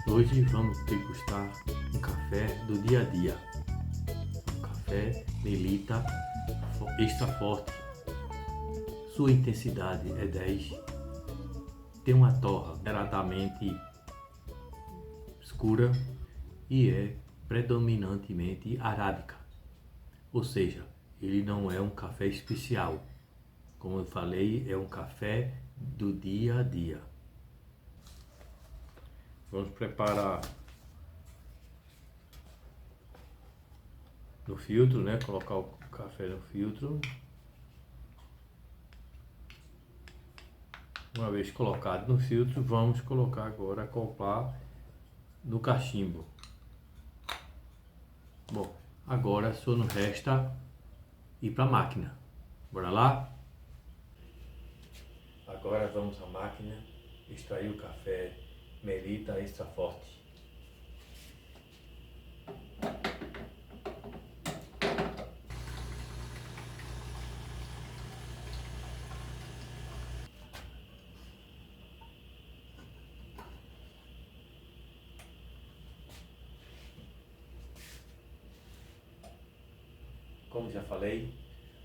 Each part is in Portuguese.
Hoje vamos degustar um café do dia a dia. Um café Melita extra forte. Sua intensidade é 10. Tem uma torra moderadamente escura e é predominantemente arábica. Ou seja, ele não é um café especial. Como eu falei, é um café do dia a dia. Vamos preparar no filtro, né? Colocar o café no filtro. Uma vez colocado no filtro, vamos colocar agora, acoplar no cachimbo. Bom, agora só nos resta ir para a máquina. Bora lá? Agora vamos à máquina extrair o café Melita extra forte. Como já falei,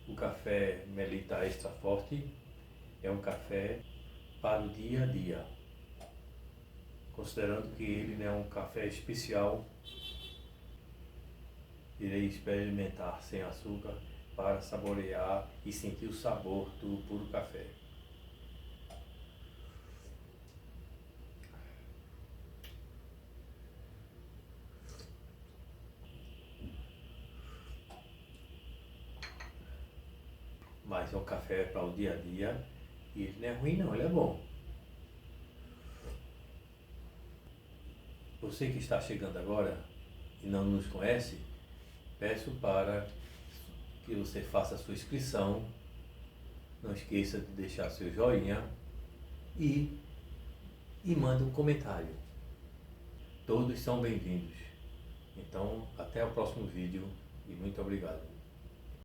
o café Melita extra forte é um café para o dia a dia. Considerando que ele não é um café especial, irei experimentar sem açúcar para saborear e sentir o sabor do puro café. Mas é um café para o dia a dia e ele não é ruim não, ele é bom. Você que está chegando agora e não nos conhece, peço para que você faça a sua inscrição, não esqueça de deixar seu joinha e mande um comentário. Todos são bem-vindos. Então, até o próximo vídeo e muito obrigado.